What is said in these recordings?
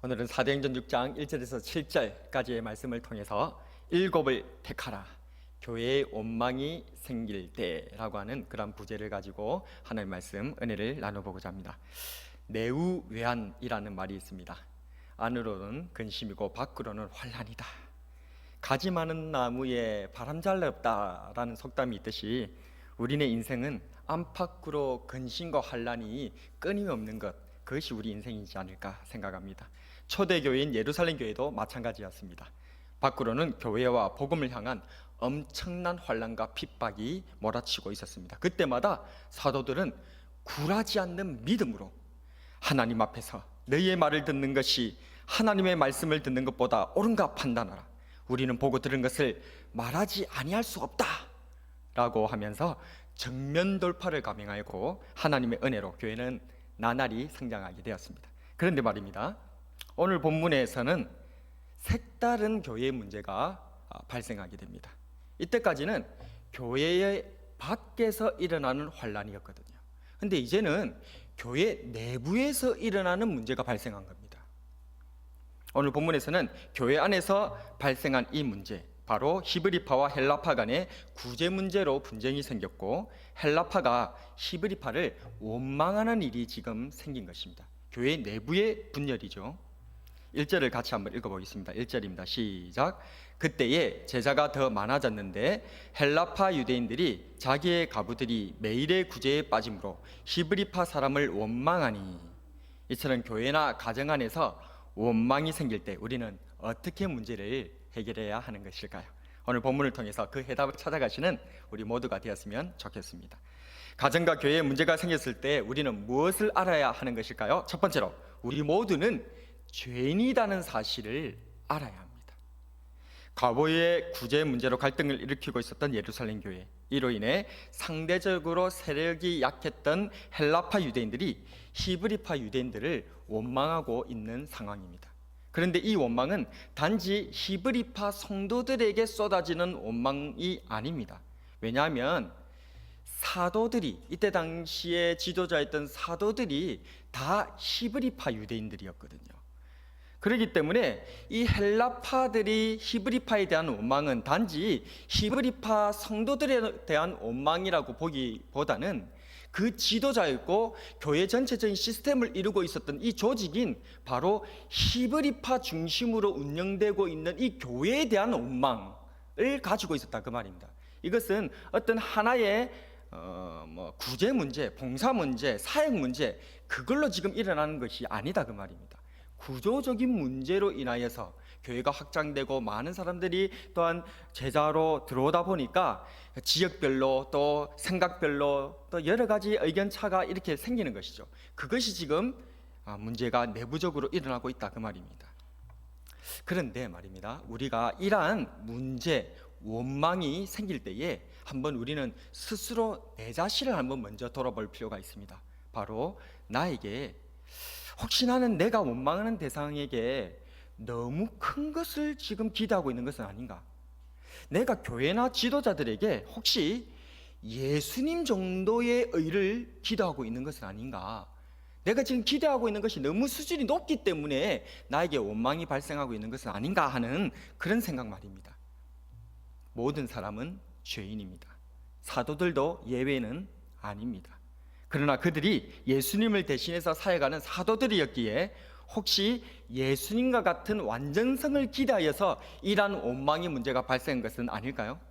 오늘은 사도행전 6장 1절에서 7절까지의 말씀을 통해서 일곱을 택하라, 교회의 원망이 생길 때라고 하는 그런 부제를 가지고 하나님의 말씀, 은혜를 나눠보고자 합니다. 내우외환이라는 말이 있습니다. 안으로는 근심이고 밖으로는 환란이다. 가지 많은 나무에 바람 잘 없다라는 속담이 있듯이 우리네 인생은 안팎으로 근심과 환란이 끊임없는 것, 그것이 우리 인생이지 않을까 생각합니다. 초대교회인 예루살렘 교회도 마찬가지였습니다. 밖으로는 교회와 복음을 향한 엄청난 환란과 핍박이 몰아치고 있었습니다. 그때마다 사도들은 굴하지 않는 믿음으로 하나님 앞에서 너희의 말을 듣는 것이 하나님의 말씀을 듣는 것보다 옳은가 판단하라. 우리는 보고 들은 것을 말하지 아니할 수 없다 라고 하면서 정면 돌파를 감행하고 하나님의 은혜로 교회는 나날이 성장하게 되었습니다. 그런데 말입니다, 오늘 본문에서는 색다른 교회의 문제가 발생하게 됩니다. 이때까지는 교회의 밖에서 일어나는 환란이었거든요. 그런데 이제는 교회 내부에서 일어나는 문제가 발생한 겁니다. 오늘 본문에서는 교회 안에서 발생한 이 문제, 바로 히브리파와 헬라파 간의 구제 문제로 분쟁이 생겼고, 헬라파가 히브리파를 원망하는 일이 지금 생긴 것입니다. 교회 내부의 분열이죠. 1절을 같이 한번 읽어보겠습니다. 1절입니다. 시작. 그때에 제자가 더 많아졌는데 헬라파 유대인들이 자기의 가부들이 매일의 구제에 빠짐으로 히브리파 사람을 원망하니, 이처럼 교회나 가정 안에서 원망이 생길 때 우리는 어떻게 문제를 해결해야 하는 것일까요? 오늘 본문을 통해서 그 해답을 찾아가시는 우리 모두가 되었으면 좋겠습니다. 가정과 교회에 문제가 생겼을 때 우리는 무엇을 알아야 하는 것일까요? 첫 번째로, 우리 모두는 죄인이라는 사실을 알아야 합니다. 과거의 구제 문제로 갈등을 일으키고 있었던 예루살렘 교회, 이로 인해 상대적으로 세력이 약했던 헬라파 유대인들이 히브리파 유대인들을 원망하고 있는 상황입니다. 그런데 이 원망은 단지 히브리파 성도들에게 쏟아지는 원망이 아닙니다. 왜냐하면 사도들이, 이때 당시에 지도자였던 사도들이 다 히브리파 유대인들이었거든요. 그렇기 때문에 이 헬라파들이 히브리파에 대한 원망은 단지 히브리파 성도들에 대한 원망이라고 보기보다는 그 지도자였고 교회 전체적인 시스템을 이루고 있었던 이 조직인 바로 히브리파 중심으로 운영되고 있는 이 교회에 대한 원망을 가지고 있었다, 그 말입니다. 이것은 어떤 하나의 구제 문제, 봉사 문제, 사역 문제, 그걸로 지금 일어나는 것이 아니다, 그 말입니다. 구조적인 문제로 인하여서 교회가 확장되고 많은 사람들이 또한 제자로 들어오다 보니까 지역별로 또 생각별로 또 여러 가지 의견 차가 이렇게 생기는 것이죠. 그것이 지금 문제가 내부적으로 일어나고 있다, 그 말입니다. 그런데 말입니다, 우리가 이러한 문제, 원망이 생길 때에 한번 우리는 스스로 내 자신을 한번 먼저 돌아볼 필요가 있습니다. 바로 나에게 혹시 나는 내가 원망하는 대상에게 너무 큰 것을 지금 기대하고 있는 것은 아닌가? 내가 교회나 지도자들에게 혹시 예수님 정도의 의를 기대하고 있는 것은 아닌가? 내가 지금 기대하고 있는 것이 너무 수준이 높기 때문에 나에게 원망이 발생하고 있는 것은 아닌가 하는 그런 생각 말입니다. 모든 사람은 죄인입니다. 사도들도 예외는 아닙니다. 그러나 그들이 예수님을 대신해서 사역하는 사도들이었기에 혹시 예수님과 같은 완전성을 기대하여서 이러한 원망의 문제가 발생한 것은 아닐까요?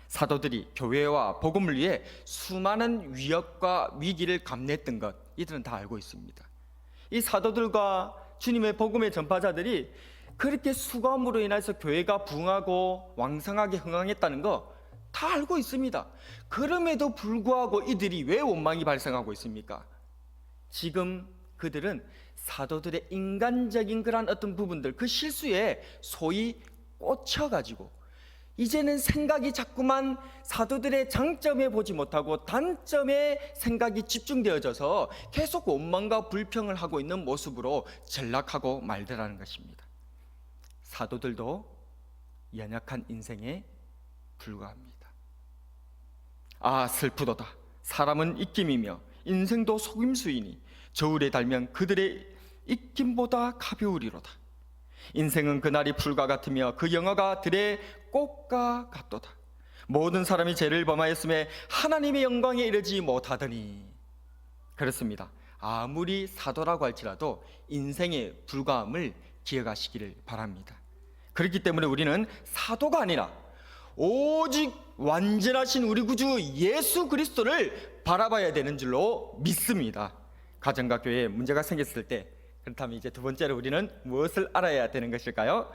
사도들이 교회와 복음을 위해 수많은 위협과 위기를 감내했던 것, 이들은 다 알고 있습니다. 이 사도들과 주님의 복음의 전파자들이 그렇게 수고함으로 인해서 교회가 부흥하고 왕성하게 흥황했다는 거 다 알고 있습니다. 그럼에도 불구하고 이들이 왜 원망이 발생하고 있습니까? 지금 그들은 사도들의 인간적인 그런 어떤 부분들, 그 실수에 소위 꽂혀가지고 이제는 생각이 자꾸만 사도들의 장점에 보지 못하고 단점에 생각이 집중되어져서 계속 원망과 불평을 하고 있는 모습으로 전락하고 말더라는 것입니다. 사도들도 연약한 인생에 불과합니다. 아, 슬프도다. 사람은 입김이며 인생도 속임수이니 저울에 달면 그들의 익힘보다 가벼우리로다. 인생은 그날이 풀과 같으며 그 영화가 들의 꽃과 같도다. 모든 사람이 죄를 범하였음에 하나님의 영광에 이르지 못하더니. 그렇습니다. 아무리 사도라고 할지라도 인생의 불과함을 기억하시기를 바랍니다. 그렇기 때문에 우리는 사도가 아니라 오직 완전하신 우리 구주 예수 그리스도를 바라봐야 되는 줄로 믿습니다. 가정과 교회에 문제가 생겼을 때, 그렇다면 이제 두 번째로 우리는 무엇을 알아야 되는 것일까요?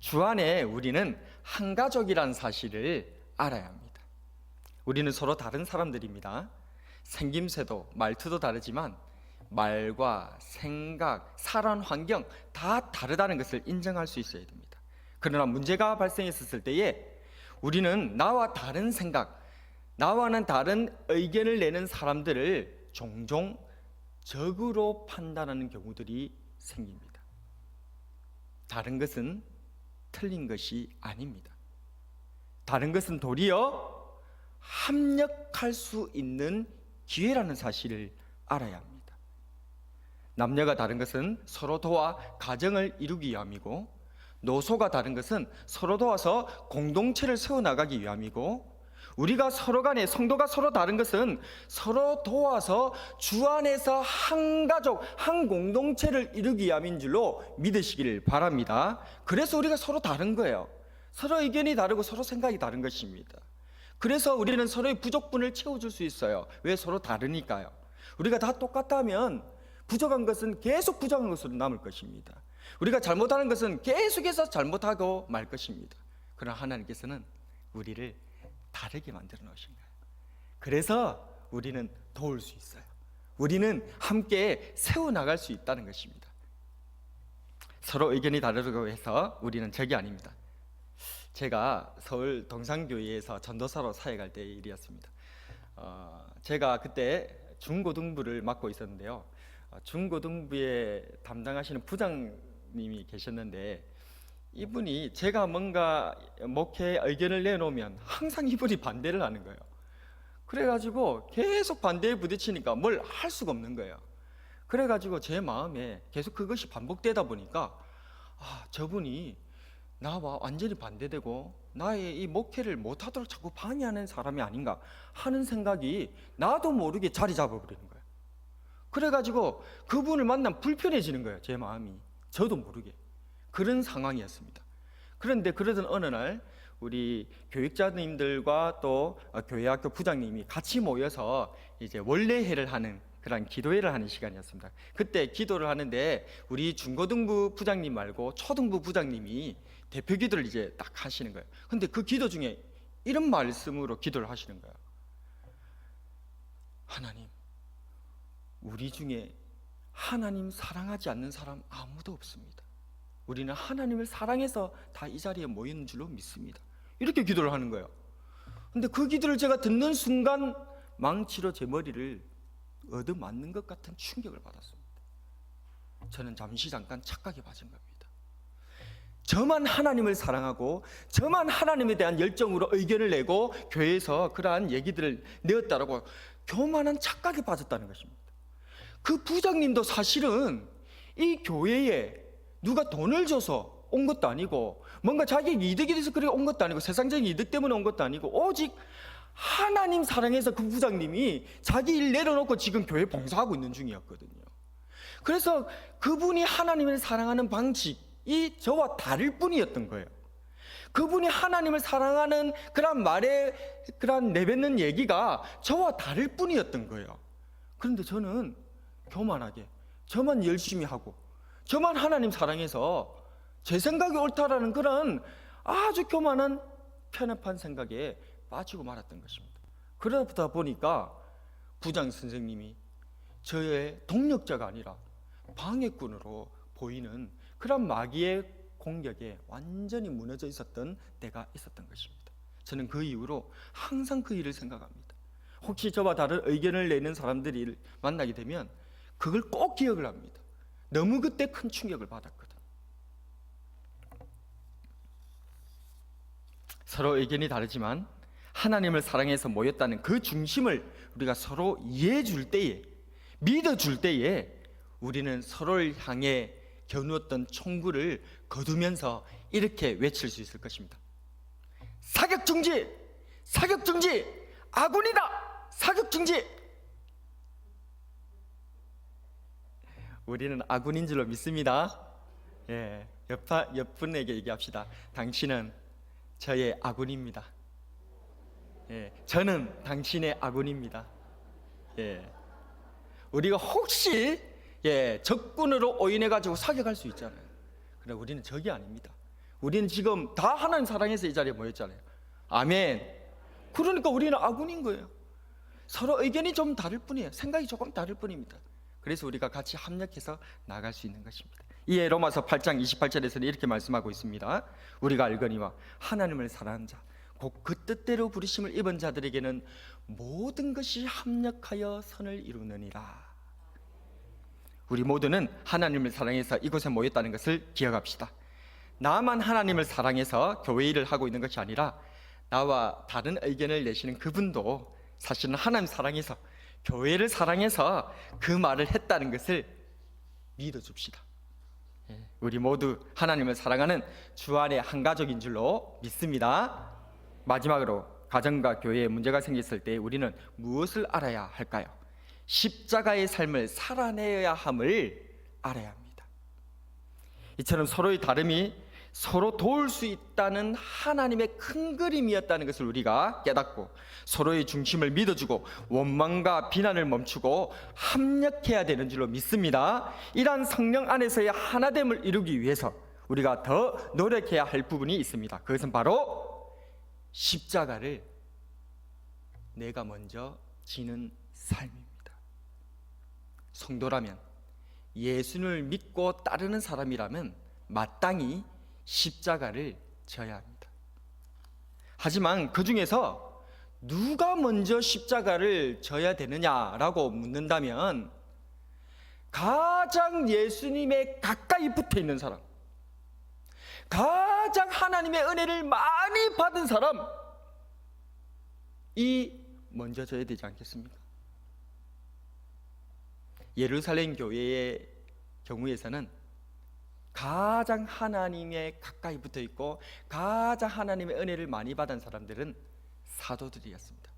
주 안에 우리는 한 가족이라는 사실을 알아야 합니다. 우리는 서로 다른 사람들입니다. 생김새도 말투도 다르지만 말과 생각, 살아온 환경 다 다르다는 것을 인정할 수 있어야 됩니다. 그러나 문제가 발생했을 때에 우리는 나와 다른 생각, 나와는 다른 의견을 내는 사람들을 종종 적으로 판단하는 경우들이 생깁니다. 다른 것은 틀린 것이 아닙니다. 다른 것은 도리어 합력할 수 있는 기회라는 사실을 알아야 합니다. 남녀가 다른 것은 서로 도와 가정을 이루기 위함이고, 노소가 다른 것은 서로 도와서 공동체를 세워나가기 위함이고, 우리가 서로 간에 성도가 서로 다른 것은 서로 도와서 주 안에서 한 가족, 한 공동체를 이루기 위함인 줄로 믿으시기를 바랍니다. 그래서 우리가 서로 다른 거예요. 서로 의견이 다르고 서로 생각이 다른 것입니다. 그래서 우리는 서로의 부족분을 채워줄 수 있어요. 왜? 서로 다르니까요. 우리가 다 똑같다면 부족한 것은 계속 부족한 것으로 남을 것입니다. 우리가 잘못하는 것은 계속해서 잘못하고 말 것입니다. 그러나 하나님께서는 우리를 다르게 만들어 놓으신 거예요. 그래서 우리는 도울 수 있어요. 우리는 함께 세워나갈 수 있다는 것입니다. 서로 의견이 다르다고 해서 우리는 적이 아닙니다. 제가 서울 동산교회에서 전도사로 사역할 때의 일이었습니다. 제가 그때 중고등부를 맡고 있었는데요. 중고등부에 담당하시는 부장님이 계셨는데, 이분이 제가 뭔가 목회 의견을 내놓으면 항상 이분이 반대를 하는 거예요. 그래가지고 계속 반대에 부딪히니까 뭘 할 수가 없는 거예요. 그래가지고 제 마음에 계속 그것이 반복되다 보니까 저분이 나와 완전히 반대되고 나의 이 목회를 못하도록 자꾸 방해하는 사람이 아닌가 하는 생각이 나도 모르게 자리 잡아버리는 거예요. 그래가지고 그분을 만나면 불편해지는 거예요. 제 마음이 저도 모르게 그런 상황이었습니다. 그런데 그러던 어느 날 우리 교육자님들과 또 교회학교 부장님이 같이 모여서 이제 원래회를 하는 그런 기도회를 하는 시간이었습니다. 그때 기도를 하는데 우리 중고등부 부장님 말고 초등부 부장님이 대표 기도를 이제 딱 하시는 거예요. 근데 그 기도 중에 이런 말씀으로 기도를 하시는 거예요. 하나님, 우리 중에 하나님 사랑하지 않는 사람 아무도 없습니다. 우리는 하나님을 사랑해서 다 이 자리에 모이는 줄로 믿습니다. 이렇게 기도를 하는 거예요. 근데 그 기도를 제가 듣는 순간 망치로 제 머리를 얻어맞는 것 같은 충격을 받았습니다. 저는 잠깐 착각에 빠진 겁니다. 저만 하나님을 사랑하고 저만 하나님에 대한 열정으로 의견을 내고 교회에서 그러한 얘기들을 내었다라고 교만한 착각에 빠졌다는 것입니다. 그 부장님도 사실은 이 교회에 누가 돈을 줘서 온 것도 아니고 뭔가 자기 이득이 돼서 그래 온 것도 아니고 세상적인 이득 때문에 온 것도 아니고 오직 하나님 사랑해서 그 부장님이 자기 일 내려놓고 지금 교회 봉사하고 있는 중이었거든요. 그래서 그분이 하나님을 사랑하는 방식이 저와 다를 뿐이었던 거예요. 그분이 하나님을 사랑하는 그런 말에 그런 내뱉는 얘기가 저와 다를 뿐이었던 거예요. 그런데 저는 교만하게 저만 열심히 하고 저만 하나님 사랑해서 제 생각이 옳다라는 그런 아주 교만한 편협한 생각에 빠지고 말았던 것입니다. 그러다 보니까 부장 선생님이 저의 동력자가 아니라 방해꾼으로 보이는 그런 마귀의 공격에 완전히 무너져 있었던 때가 있었던 것입니다. 저는 그 이후로 항상 그 일을 생각합니다. 혹시 저와 다른 의견을 내는 사람들이 만나게 되면 그걸 꼭 기억을 합니다. 너무 그때 큰 충격을 받았거든. 서로 의견이 다르지만 하나님을 사랑해서 모였다는 그 중심을 우리가 서로 이해해 줄 때에, 믿어 줄 때에 우리는 서로를 향해 겨누었던 총구를 거두면서 이렇게 외칠 수 있을 것입니다. 사격 중지! 사격 중지! 아군이다! 사격 중지! 우리는 아군인 줄로 믿습니다. 예, 옆분에게 얘기합시다. 당신은 저의 아군입니다. 예, 저는 당신의 아군입니다. 예, 우리가 혹시 적군으로 오인해가지고 사격할 수 있잖아요. 그러나 우리는 적이 아닙니다. 우리는 지금 다 하나님 사랑해서 이 자리에 모였잖아요. 아멘. 그러니까 우리는 아군인 거예요. 서로 의견이 좀 다를 뿐이에요. 생각이 조금 다를 뿐입니다. 그래서 우리가 같이 합력해서 나갈 수 있는 것입니다. 이에 로마서 8장 28절에서는 이렇게 말씀하고 있습니다. 우리가 알거니와 하나님을 사랑하는 자 곧 그 뜻대로 부르심을 입은 자들에게는 모든 것이 합력하여 선을 이루느니라. 우리 모두는 하나님을 사랑해서 이곳에 모였다는 것을 기억합시다. 나만 하나님을 사랑해서 교회 일을 하고 있는 것이 아니라 나와 다른 의견을 내시는 그분도 사실은 하나님 사랑해서 교회를 사랑해서 그 말을 했다는 것을 믿어줍시다. 우리 모두 하나님을 사랑하는 주 안의 한 가족인 줄로 믿습니다. 마지막으로 가정과 교회에 문제가 생겼을 때 우리는 무엇을 알아야 할까요? 십자가의 삶을 살아내야 함을 알아야 합니다. 이처럼 서로의 다름이 서로 도울 수 있다는 하나님의 큰 그림이었다는 것을 우리가 깨닫고 서로의 중심을 믿어주고 원망과 비난을 멈추고 합력해야 되는 줄로 믿습니다. 이러한 성령 안에서의 하나됨을 이루기 위해서 우리가 더 노력해야 할 부분이 있습니다. 그것은 바로 십자가를 내가 먼저 지는 삶입니다. 성도라면, 예수를 믿고 따르는 사람이라면 마땅히 십자가를 져야 합니다. 하지만 그 중에서 누가 먼저 십자가를 져야 되느냐라고 묻는다면 가장 예수님에 가까이 붙어 있는 사람, 가장 하나님의 은혜를 많이 받은 사람이 먼저 져야 되지 않겠습니까? 예루살렘 교회의 경우에서는 가장 하나님에 가까이 붙어 있고 가장 하나님의 은혜를 많이 받은 사람들은 사도들이었습니다.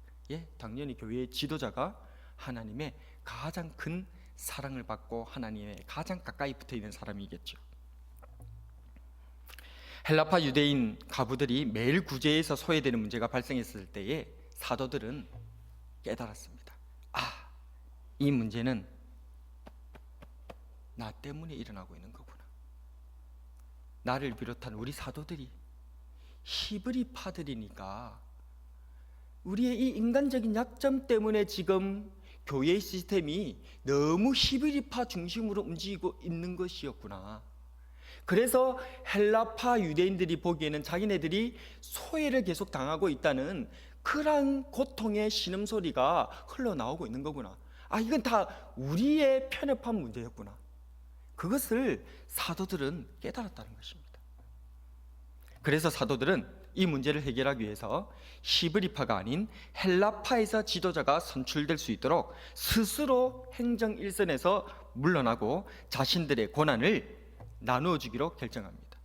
당연히 교회의 지도자가 하나님의 가장 큰 사랑을 받고 하나님의 가장 가까이 붙어 있는 사람이겠죠. 헬라파 유대인 가부들이 매일 구제에서 소외되는 문제가 발생했을 때에 사도들은 깨달았습니다. 이 문제는 나 때문에 일어나고 있는 거구나. 나를 비롯한 우리 사도들이 히브리파들이니까 우리의 이 인간적인 약점 때문에 지금 교회의 시스템이 너무 히브리파 중심으로 움직이고 있는 것이었구나. 그래서 헬라파 유대인들이 보기에는 자기네들이 소외를 계속 당하고 있다는 그러한 고통의 신음소리가 흘러나오고 있는 거구나. 이건 다 우리의 편협한 문제였구나. 그것을 사도들은 깨달았다는 것입니다. 그래서 사도들은 이 문제를 해결하기 위해서 히브리파가 아닌 헬라파에서 지도자가 선출될 수 있도록 스스로 행정 일선에서 물러나고 자신들의 권한을 나누어 주기로 결정합니다.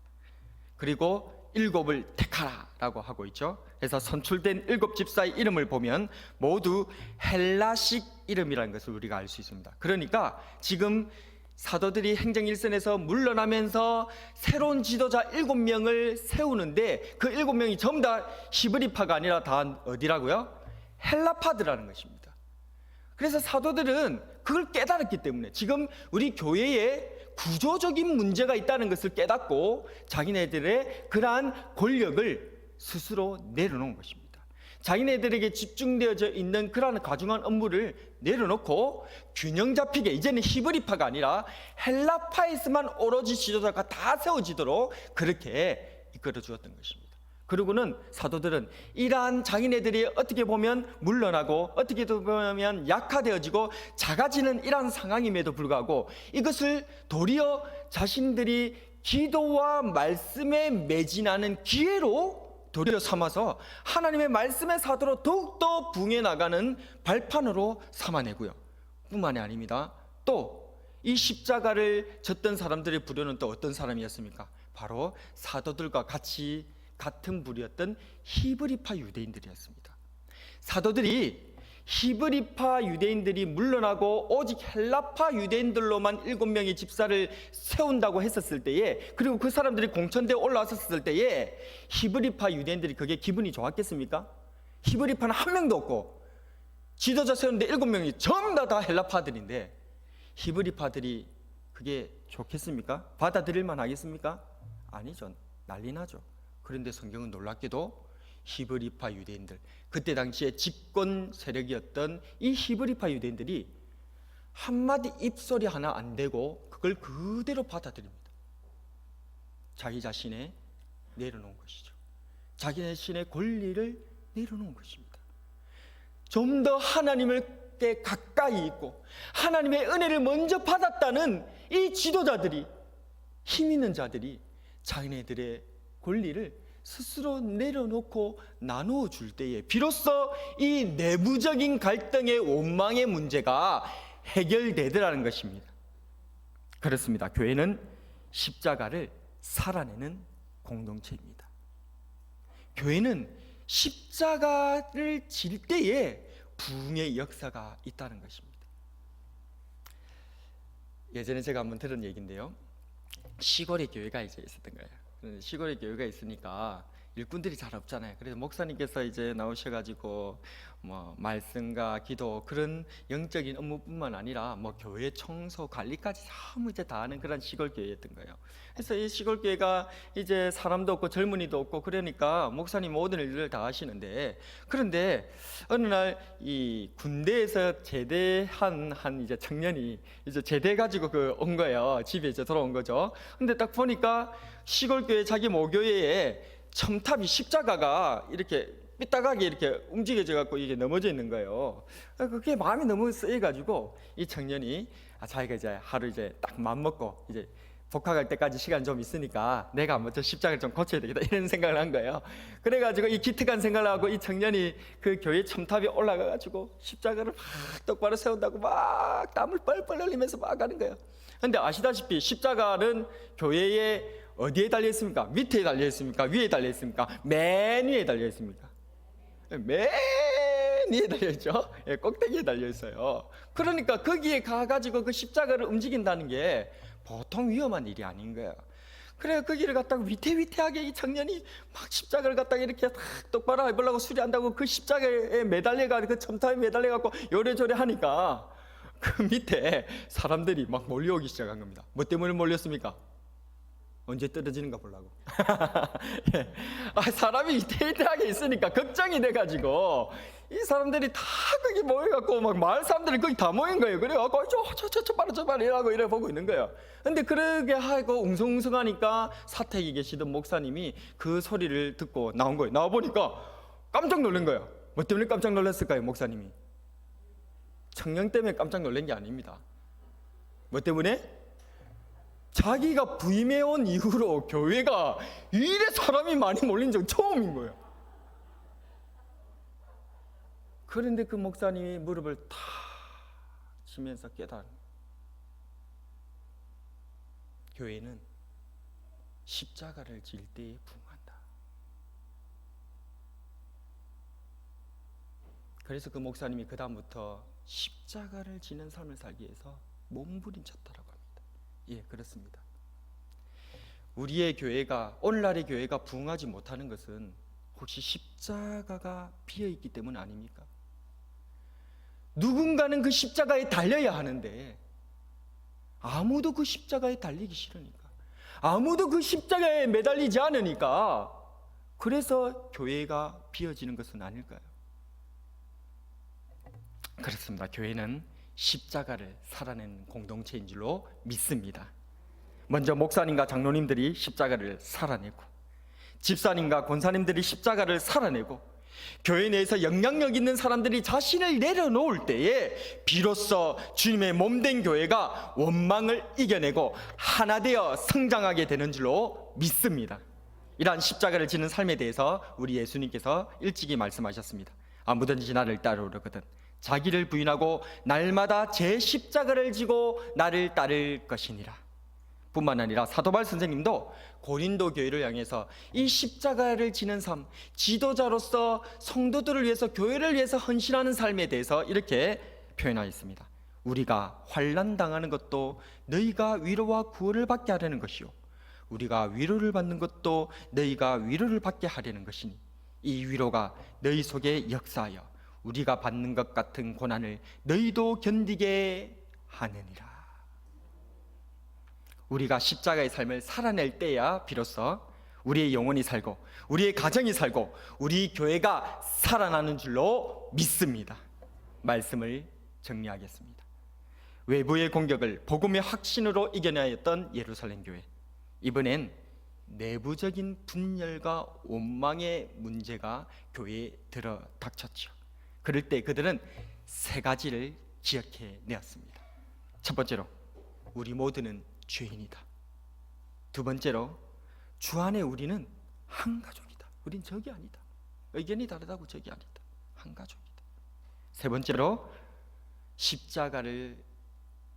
그리고 7을 택하라라고 하고 있죠. 그래서 선출된 7 집사의 이름을 보면 모두 헬라식 이름이라는 것을 우리가 알 수 있습니다. 그러니까 지금 사도들이 행정 일선에서 물러나면서 새로운 지도자 7명을 세우는데 그 7명이 전부 다 히브리파가 아니라 다 어디라고요? 헬라파들이라는 것입니다. 그래서 사도들은 그걸 깨달았기 때문에 지금 우리 교회에 구조적인 문제가 있다는 것을 깨닫고 자기네들의 그러한 권력을 스스로 내려놓은 것입니다. 자기네들에게 집중되어져 있는 그러한 과중한 업무를 내려놓고 균형 잡히게 이제는 히브리파가 아니라 헬라파에서만 오로지 지도자가 다 세워지도록 그렇게 이끌어 주었던 것입니다. 그리고는 사도들은 이러한 자기네들이 어떻게 보면 물러나고 어떻게 보면 약화되어지고 작아지는 이러한 상황임에도 불구하고 이것을 도리어 자신들이 기도와 말씀에 매진하는 기회로 도리어 삼아서 하나님의 말씀의 사도로 더욱더 부흥해 나가는 발판으로 삼아내고요. 뿐만이 아닙니다. 또 이 십자가를 졌던 사람들의 부류는 또 어떤 사람이었습니까? 바로 사도들과 같이 같은 부류였던 히브리파 유대인들이었습니다. 사도들이 히브리파 유대인들이 물러나고 오직 헬라파 유대인들로만 7명의 집사를 세운다고 했었을 때에, 그리고 그 사람들이 공천대에 올라왔었을 때에 히브리파 유대인들이 그게 기분이 좋았겠습니까? 히브리파는 한 명도 없고 지도자 세우는데 7명이 전부 다 헬라파들인데 히브리파들이 그게 좋겠습니까? 받아들일만 하겠습니까? 아니죠. 난리 나죠. 그런데 성경은 놀랍게도 히브리파 유대인들, 그때 당시에 집권 세력이었던 이 히브리파 유대인들이 한마디 입소리 하나 안 되고 그걸 그대로 받아들입니다. 자기 자신에 내려놓은 것이죠. 자기 자신의 권리를 내려놓은 것입니다. 좀 더 하나님께 가까이 있고 하나님의 은혜를 먼저 받았다는 이 지도자들이, 힘 있는 자들이 자기네들의 권리를 스스로 내려놓고 나누어 줄 때에 비로소 이 내부적인 갈등의 원망의 문제가 해결되더라는 것입니다. 그렇습니다. 교회는 십자가를 살아내는 공동체입니다. 교회는 십자가를 질 때에 부흥의 역사가 있다는 것입니다. 예전에 제가 한번 들은 얘기인데요, 시골에 교회가 이제 있었던 거예요. 시골에 교회가 있으니까 일꾼들이 잘 없잖아요. 그래서 목사님께서 이제 나오셔가지고 뭐 말씀과 기도, 그런 영적인 업무뿐만 아니라 뭐 교회 청소 관리까지 전부 이제 다 하는 그런 시골 교회였던 거예요. 그래서 이 시골 교회가 이제 사람도 없고 젊은이도 없고 그러니까 목사님 모든 일들을 다 하시는데, 그런데 어느 날 이 군대에서 제대한 한 이제 청년이 이제 제대 가지고 온 거예요. 집에 이제 돌아온 거죠. 근데 딱 보니까 시골 교회 자기 모교회에 첨탑이, 십자가가 이렇게 삐딱하게 이렇게 움직여져 갖고 이게 넘어져 있는 거예요. 그게 마음이 너무 쓰여가지고 이 청년이 자기가 이제 하루 이제 딱 맘 먹고 이제 복학할 때까지 시간 좀 있으니까 내가 한번 저 십자가를 좀 고쳐야 되겠다, 이런 생각을 한 거예요. 그래가지고 이 기특한 생각을 하고 이 청년이 그 교회 첨탑에 올라가가지고 십자가를 막 똑바로 세운다고 막 땀을 뻘뻘 흘리면서 막 가는 거예요. 근데 아시다시피 십자가는 교회에 어디에 달려 있습니까? 밑에 달려 있습니까? 위에 달려 있습니까? 맨 위에 달려 있습니까? 맨 위에 달려 있죠. 꼭대기에 달려 있어요. 그러니까 거기에 가가지고 그 십자가를 움직인다는 게 보통 위험한 일이 아닌 거예요. 그래 거기를 갖다가 위태위태하게 이 청년이 막 십자가를 갖다가 이렇게 딱 똑바로 해보려고 수리한다고 그 십자가에 매달려가지고 그 첨탑에 매달려갖고 요래저래 하니까 그 밑에 사람들이 막 몰려오기 시작한 겁니다. 뭐 때문에 몰렸습니까? 언제 떨어지는가 보려고. 사람이 위태위태하게 있으니까 걱정이 돼가지고 이 사람들이 다 거기 모여갖고 막 마을 사람들이 거기 다 모인 거예요. 그래갖고 저 빨리 이러고 이래 보고 있는 거예요. 근데 그러게 하고 웅성웅성하니까 사택에 계시던 목사님이 그 소리를 듣고 나온 거예요. 나와 보니까 깜짝 놀란 거예요. 뭐 때문에 깜짝 놀랐을까요, 목사님이? 청년 때문에 깜짝 놀란 게 아닙니다. 뭐 때문에? 자기가 부임해온 이후로 교회가 이래 사람이 많이 몰린 적 처음인 거예요. 그런데 그 목사님이 무릎을 탁 치면서 깨달은, 교회는 십자가를 질 때에 부흥한다. 그래서 그 목사님이 그 다음부터 십자가를 지는 삶을 살기 위해서 몸부림쳤다라고 합니다. 예, 그렇습니다. 우리의 교회가, 오늘날의 교회가 부흥하지 못하는 것은 혹시 십자가가 비어있기 때문 아닙니까? 누군가는 그 십자가에 달려야 하는데 아무도 그 십자가에 달리기 싫으니까, 아무도 그 십자가에 매달리지 않으니까, 그래서 교회가 비어지는 것은 아닐까요? 그렇습니다. 교회는 십자가를 살아내는 공동체인 줄로 믿습니다. 먼저 목사님과 장로님들이 십자가를 살아내고, 집사님과 권사님들이 십자가를 살아내고, 교회 내에서 영향력 있는 사람들이 자신을 내려놓을 때에 비로소 주님의 몸된 교회가 원망을 이겨내고 하나 되어 성장하게 되는 줄로 믿습니다. 이러한 십자가를 지는 삶에 대해서 우리 예수님께서 일찍이 말씀하셨습니다. 아무든지 나를 따르거든 자기를 부인하고 날마다 제 십자가를 지고 나를 따를 것이니라. 뿐만 아니라 사도 바울 선생님도 고린도 교회를 향해서 이 십자가를 지는 삶, 지도자로서 성도들을 위해서, 교회를 위해서 헌신하는 삶에 대해서 이렇게 표현하였습니다. 우리가 환난 당하는 것도 너희가 위로와 구원을 받게 하려는 것이요, 우리가 위로를 받는 것도 너희가 위로를 받게 하려는 것이니 이 위로가 너희 속에 역사하여 우리가 받는 것 같은 고난을 너희도 견디게 하느니라. 우리가 십자가의 삶을 살아낼 때야 비로소 우리의 영혼이 살고 우리의 가정이 살고 우리 교회가 살아나는 줄로 믿습니다. 말씀을 정리하겠습니다. 외부의 공격을 복음의 확신으로 이겨내었던 예루살렘 교회, 이번엔 내부적인 분열과 원망의 문제가 교회에 들어 닥쳤죠. 그럴 때 그들은 세 가지를 기억해 내었습니다. 첫 번째로, 우리 모두는 죄인이다. 두 번째로, 주 안에 우리는 한 가족이다. 우린 적이 아니다. 의견이 다르다고 적이 아니다. 한 가족이다. 세 번째로, 십자가를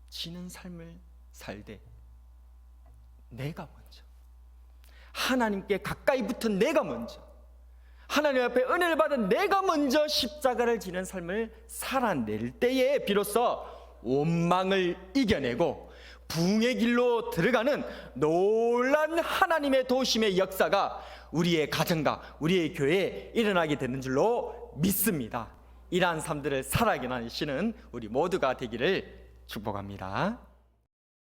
지는 삶을 살되 내가 먼저, 하나님께 가까이 붙은 내가 먼저, 하나님 앞에 은혜를 받은 내가 먼저 십자가를 지는 삶을 살아낼 때에 비로소 원망을 이겨내고 부흥의 길로 들어가는 놀라운 하나님의 도우심의 역사가 우리의 가정과 우리의 교회에 일어나게 되는 줄로 믿습니다. 이러한 삶들을 살아가시는 우리 모두가 되기를 축복합니다.